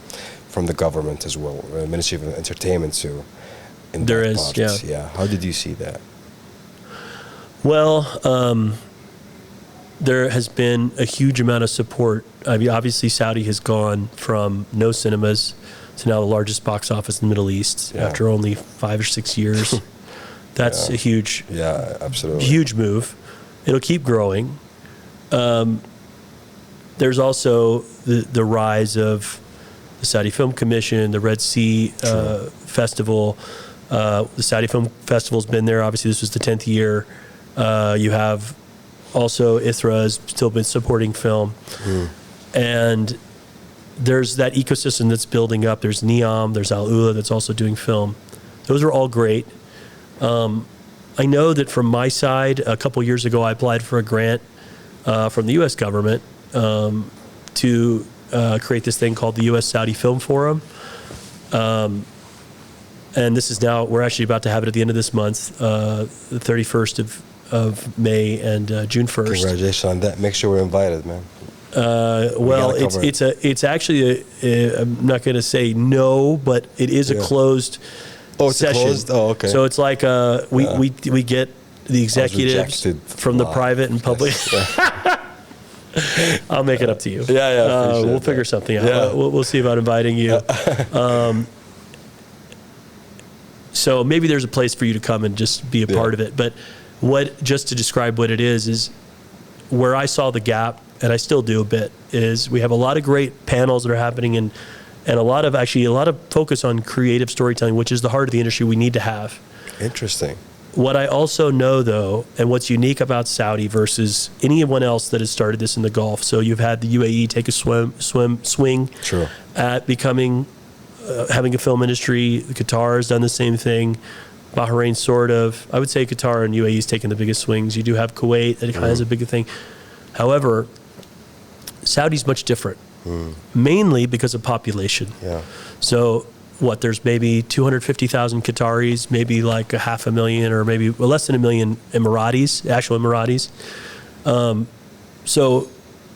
the government as well, Ministry of Entertainment too. There is, yeah. How did you see that? Well, there has been a huge amount of support. I mean, obviously, Saudi has gone from no cinemas to now the largest box office in the Middle East after only 5 or 6 years. That's a huge, absolutely huge move. It'll keep growing. There's also the rise of the Saudi Film Commission, the Red Sea Festival. The Saudi Film Festival's been there. Obviously, this was the 10th year. You have also Ithra has still been supporting film. And there's that ecosystem that's building up. There's Neom, there's Al Ula that's also doing film. Those are all great. I know that from my side, a couple years ago, I applied for a grant from the U.S. government to create this thing called the U.S. Saudi Film Forum. And this is now, we're actually about to have it at the end of this month, the 31st of May and June 1st. Congratulations on that. Make sure we're invited, man. Well, it's actually I'm not going to say no, but it is a closed session. Closed? Oh, okay. So it's like we get the executives from the private and public. I'll make it up to you. We'll figure something out. Yeah. We'll see about inviting you. So maybe there's a place for you to come and just be a part of it. But just to describe what it is where I saw the gap, and I still do a bit, is we have a lot of great panels that are happening and a lot of focus on creative storytelling, which is the heart of the industry we need to have. Interesting. What I also know, though, and what's unique about Saudi versus anyone else that has started this in the Gulf, so you've had the UAE take a swing at becoming, having a film industry. Qatar has done the same thing. Bahrain, sort of. I would say Qatar and UAE is taking the biggest swings. You do have Kuwait that kind of has a bigger thing. However, Saudi's much different, mainly because of population. Yeah. So there's maybe 250,000 Qataris, maybe like 500,000 or maybe less than 1 million Emiratis, actual Emiratis. So,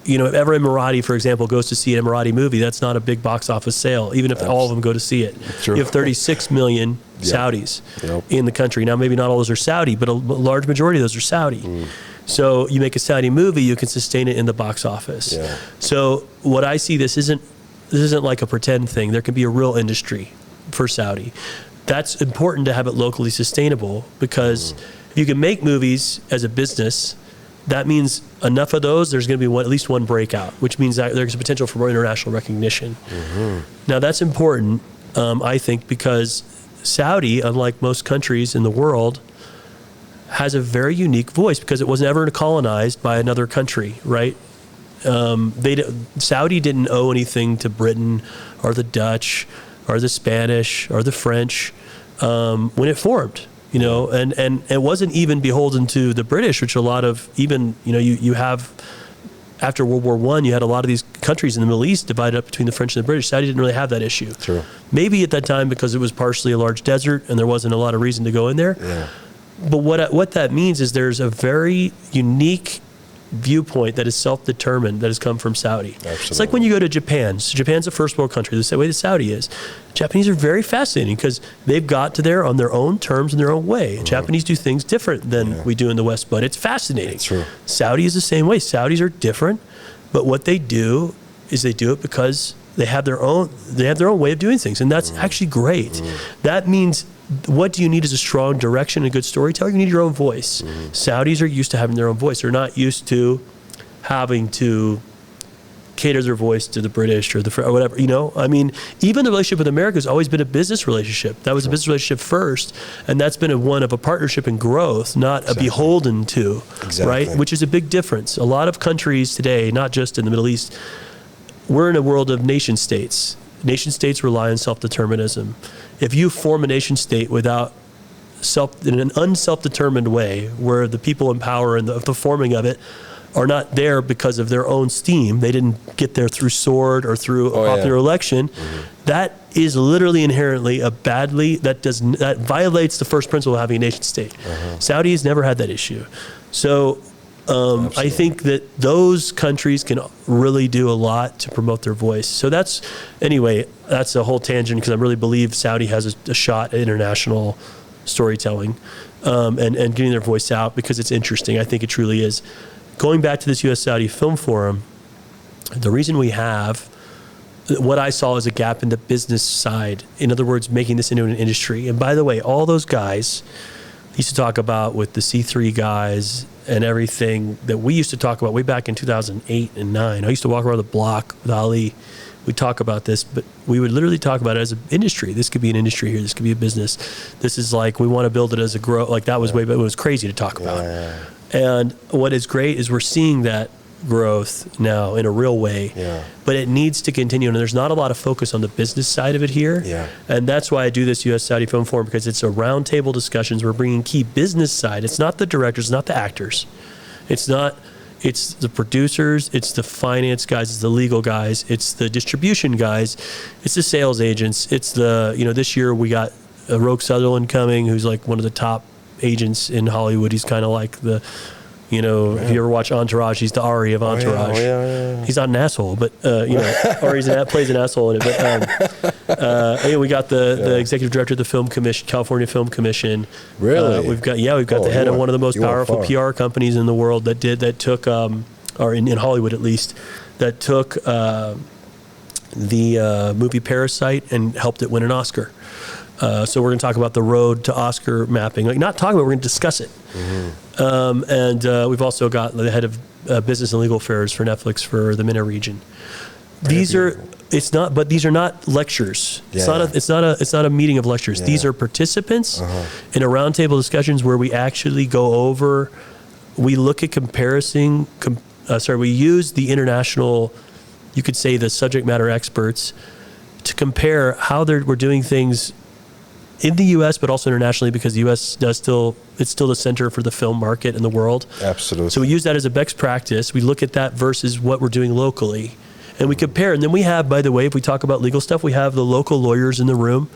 if every Emirati, for example, goes to see an Emirati movie, that's not a big box office sale, even if all of them go to see it. True. You have 36 million Saudis in the country. Now, maybe not all those are Saudi, but a large majority of those are Saudi. So you make a Saudi movie, you can sustain it in the box office. Yeah. So what I see, this isn't like a pretend thing. There can be a real industry for Saudi. That's important to have it locally sustainable, because if you can make movies as a business, that means enough of those, there's going to be at least one breakout, which means that there's a potential for more international recognition. Now that's important, I think, because Saudi, unlike most countries in the world, has a very unique voice because it was never colonized by another country, right? Saudi didn't owe anything to Britain or the Dutch or the Spanish or the French when it formed, and it wasn't even beholden to the British, which a lot of you have after World War I, you had a lot of these countries in the Middle East divided up between the French and the British. Saudi didn't really have that issue. True. Maybe at that time because it was partially a large desert and there wasn't a lot of reason to go in there. Yeah. But what that means is there's a very unique viewpoint that is self-determined that has come from Saudi. Absolutely. It's like when you go to Japan. So Japan's a first world country, the same way that Saudi is. Japanese are very fascinating because they've got to there on their own terms and their own way. Japanese do things different than we do in the West, but it's fascinating. That's true. Saudi is the same way. Saudis are different, but what they do is they do it because they have their own way of doing things, and that's actually great. That means, what do you need is a strong direction and a good storyteller? You need your own voice. Saudis are used to having their own voice. They're not used to having to cater their voice to the British or whatever. I mean, even the relationship with America has always been a business relationship. That was a business relationship first, and that's been one of a partnership and growth, not a beholden to, right? Which is a big difference. A lot of countries today, not just in the Middle East, we're in a world of nation states. Nation states rely on self-determinism. If you form a nation state without in an unself-determined way, where the people in power and the forming of it are not there because of their own steam, they didn't get there through sword or through a popular election, that is literally inherently that violates the first principle of having a nation state. Saudi has never had that issue. So I think that those countries can really do a lot to promote their voice. So that's a whole tangent, because I really believe Saudi has a shot at international storytelling and getting their voice out, because it's interesting. I think it truly is. Going back to this U.S.-Saudi Film Forum, the reason we have what I saw as a gap in the business side, in other words, making this into an industry. And by the way, all those guys used to talk about with the C3 guys and everything that we used to talk about way back in 2008 and 9. I used to walk around the block with Ali. We'd talk about this, but we would literally talk about it as an industry. This could be an industry here. This could be a business. This is like, we want to build it as a grow. Like that was way back. It was crazy to talk about. And what is great is we're seeing that growth now in a real way, but it needs to continue. And there's not a lot of focus on the business side of it here. And that's why I do this U.S.-Saudi Film Forum, because it's a roundtable discussions. We're bringing key business side. It's not the directors, not the actors. It's the producers, it's the finance guys, it's the legal guys, it's the distribution guys, it's the sales agents. It's this year we got Rogue Sutherland coming, who's like one of the top agents in Hollywood. He's kind of like the, if you ever watch Entourage, he's the Ari of Entourage. He's not an asshole, but or plays an asshole in it. But we got the executive director of the Film Commission, California Film Commission. Really? We've got the head of one of the most powerful PR companies in the world that took or in Hollywood at least, that took the movie Parasite and helped it win an Oscar. So we're going to talk about the road to Oscar mapping. We're going to discuss it. And we've also got the head of business and legal affairs for Netflix for the MENA region. These are not lectures. It's not a meeting of lectures. These are participants in a roundtable discussions where we actually go over. We look at we use the international, you could say the subject matter experts, to compare how we're doing things in the U.S., but also internationally, because the U.S. it's still the center for the film market in the world. Absolutely. So we use that as a best practice. We look at that versus what we're doing locally, and we compare. And then we have, by the way, if we talk about legal stuff, we have the local lawyers in the room,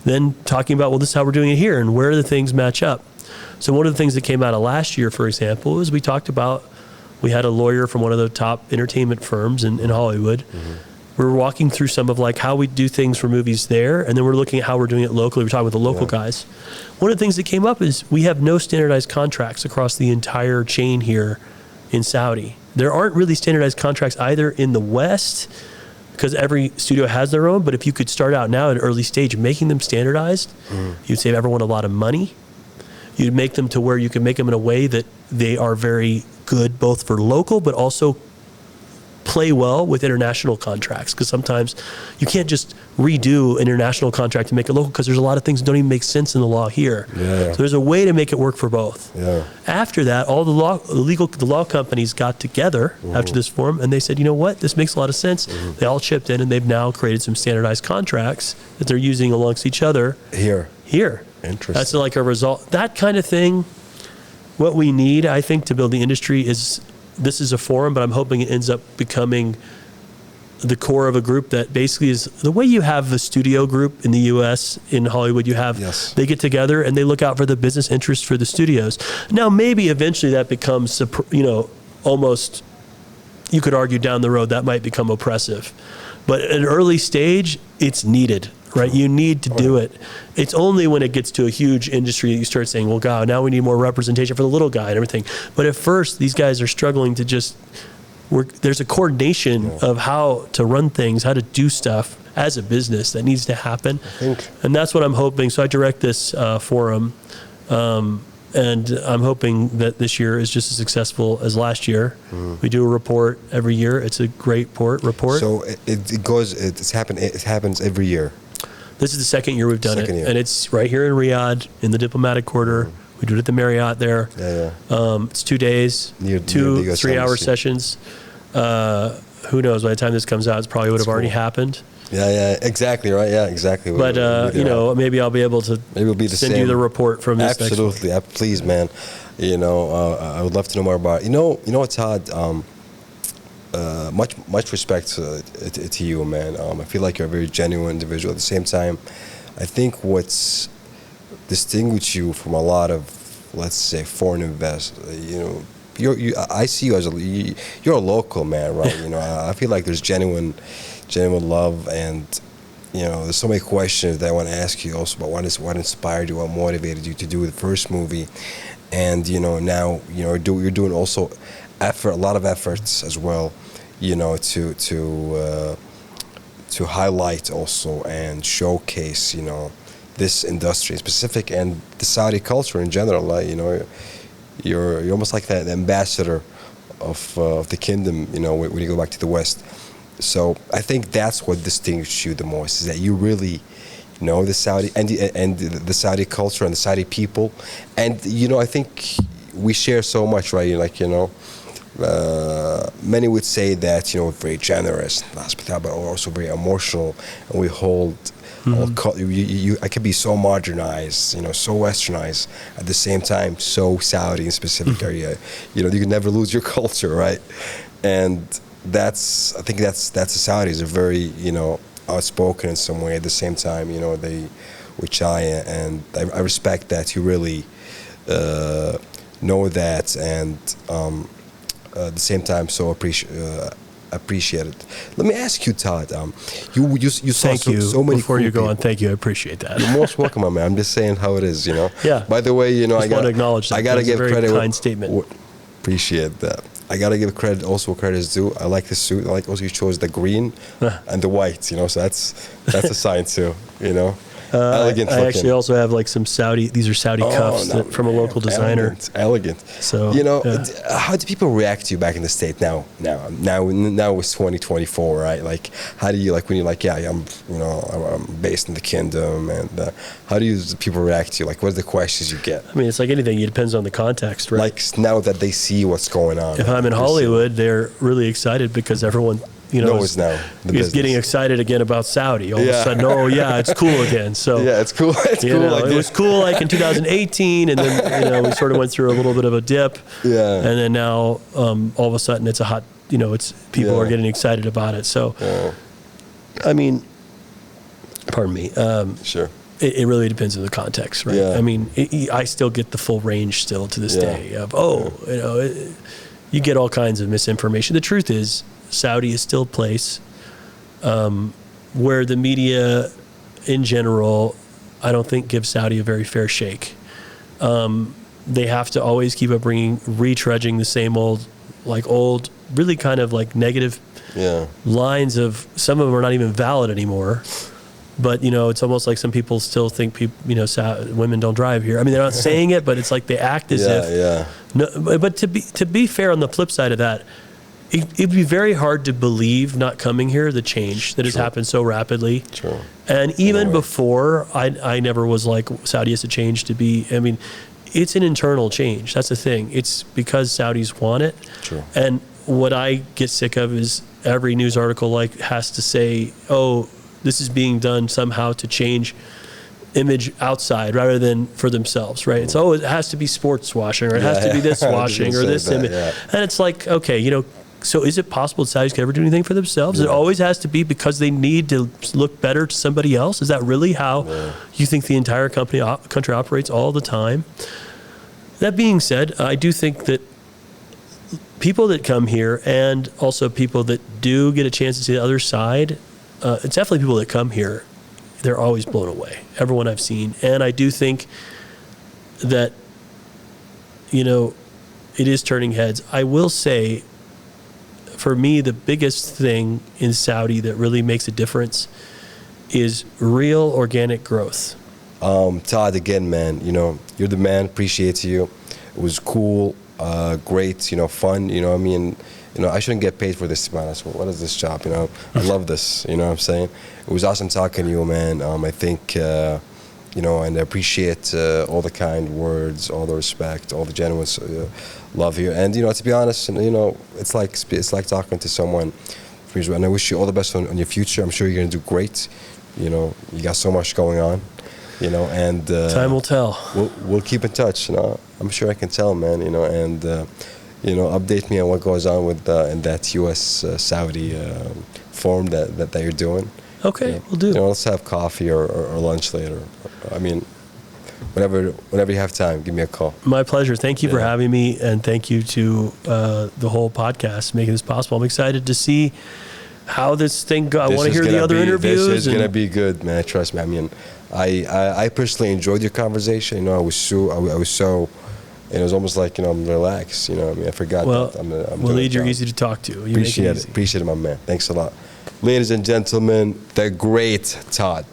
then talking about, well, this is how we're doing it here, and where the things match up. So one of the things that came out of last year, for example, is we talked about, we had a lawyer from one of the top entertainment firms in Hollywood. We were walking through some of like how we do things for movies there, and then we're looking at how we're doing it locally. We're talking with the local guys. One of the things that came up is we have no standardized contracts across the entire chain here in Saudi. There aren't really standardized contracts either in the West, because every studio has their own, but if you could start out now at an early stage making them standardized, you'd save everyone a lot of money. You'd make them to where you can make them in a way that they are very good both for local, but also play well with international contracts, because sometimes you can't just redo an international contract to make it local, because there's a lot of things that don't even make sense in the law here. So there's a way to make it work for both. After that, all the law companies got together after this forum, and they said, you know what, this makes a lot of sense. They all chipped in, and they've now created some standardized contracts that they're using amongst each other here. Interesting. That's like a result. That kind of thing, what we need, I think, to build the industry is, this is a forum, but I'm hoping it ends up becoming the core of a group that basically is the way you have the studio group in the U.S., in Hollywood, you have, they get together and they look out for the business interests for the studios. Now, maybe eventually that becomes, almost, you could argue down the road that might become oppressive. But at an early stage, it's needed, right? You need to do it. It's only when it gets to a huge industry that you start saying, well, God, now we need more representation for the little guy and everything. But at first, these guys are struggling to just work. There's a coordination of how to run things, how to do stuff as a business that needs to happen. And that's what I'm hoping. So I direct this forum, and I'm hoping that this year is just as successful as last year. We do a report every year. It's a great report. So it happens every year. This is the second year we've done it, and it's right here in Riyadh in the diplomatic quarter. We do it at the Marriott there. It's 2 days, two 3-hour sessions. Who knows? By the time this comes out, it probably would have already happened. Exactly right. Exactly. But maybe I'll be able to send you the report from this. Absolutely, please, man. I would love to know more about it. Todd. Much respect to you, man. I feel like you're a very genuine individual. At the same time, I think what's distinguished you from a lot of, let's say, foreign investors, I see you as you're a local man, right? I feel like there's genuine love, and there's so many questions that I want to ask you also about what inspired you, what motivated you to do the first movie, and now you're doing also a lot of efforts as well, to highlight also and showcase this industry in specific and the Saudi culture in general. You're almost like the ambassador of the kingdom, when you go back to the West. So I think that's what distinguishes you the most, is that you really know the Saudi and the Saudi culture and the Saudi people, and I think we share so much, right? Many would say that we're very generous, but also very emotional, and we hold. I could be so modernized, so westernized, at the same time so Saudi in specific area. You can never lose your culture, right? And I think that's the Saudis are very outspoken in some way. At the same time, which and I respect that you really know that, and at the same time so appreciate it. Let me ask you, Todd. You saw so many. Before you go on, thank you. I appreciate that. You're most welcome, my man. I'm just saying how it is. Yeah. By the way, I want to acknowledge that. I gotta give credit. Kind statement. Appreciate that. I gotta give credit also where credit is due. I like the suit. I like also you chose the green and the white. So that's a sign too. Elegant. I actually also have like some Saudi. These are Saudi cuffs from a local designer. Elegant. So how do people react to you back in the States now? Now it's 2024, right? Like, how do you when you're I'm based in the kingdom, and how do people react to you? Like, what are the questions you get? I mean, it's like anything. It depends on the context, right? Like now that they see what's going on. If I'm in Hollywood, they're really excited because everyone knows now the he's business. getting excited again about Saudi. All of Yeah. a sudden, oh yeah, it's cool again. So Yeah, it's cool. It's you cool. know, Like it was cool like in 2018, and then we sort of went through a little bit of a dip. Yeah. And then now all of a sudden it's a hot. It's people Yeah. are getting excited about it. So, I mean, pardon me. Sure. It really depends on the context, right? Yeah. I mean, I still get the full range still to this day of, you get all kinds of misinformation. The truth is, Saudi is still a place where the media in general, I don't think gives Saudi a very fair shake. They have to always keep up retreading the same old, really kind of like negative lines of, some of them are not even valid anymore. But, it's almost like some people still think women don't drive here. I mean, they're not saying it, but it's like they act as if. Yeah. No, but to be fair, on the flip side of that, it'd be very hard to believe, not coming here, the change that has happened so rapidly. True. And even before, I never was like, Saudi has to change to be, I mean, it's an internal change. That's the thing. It's because Saudis want it. True. And what I get sick of is every news article has to say, oh, this is being done somehow to change image outside rather than for themselves, right? It's, it has to be sports washing, or it has to be this washing, or this image. Yeah. And it's like, okay, so is it possible that Saudis can ever do anything for themselves? It always has to be because they need to look better to somebody else? Is that really how you think the entire country operates all the time? That being said, I do think that people that come here, and also people that do get a chance to see the other side, it's definitely people that come here, they're always blown away. Everyone I've seen. And I do think that, it is turning heads. I will say, for me, the biggest thing in Saudi that really makes a difference is real organic growth. Todd, again, man, you're the man. Appreciate you. It was cool, great, fun. I mean, I shouldn't get paid for this, to be honest. What is this job? I love this. You know what I'm saying? It was awesome talking to you, man. I think, and I appreciate all the kind words, all the respect, all the genuine love here. And to be honest, it's like talking to someone. And I wish you all the best on your future. I'm sure you're gonna do great. You got so much going on. And time will tell. We'll keep in touch. I'm sure I can tell, man. And update me on what goes on with in that U.S. Saudi forum that you're doing. Okay, we'll do. Let's have coffee or lunch later. I mean, whenever you have time, give me a call. My pleasure. Thank you for having me, and thank you to the whole podcast making this possible. I'm excited to see how this thing goes. I want to hear the other interviews. This is going to be good, man. Trust me. I mean, I personally enjoyed your conversation. I was so. And it was almost like, I'm relaxed. I forgot that I'm Waleed, you're easy to talk to. Appreciate it, my man. Thanks a lot. Ladies and gentlemen, the great Todd.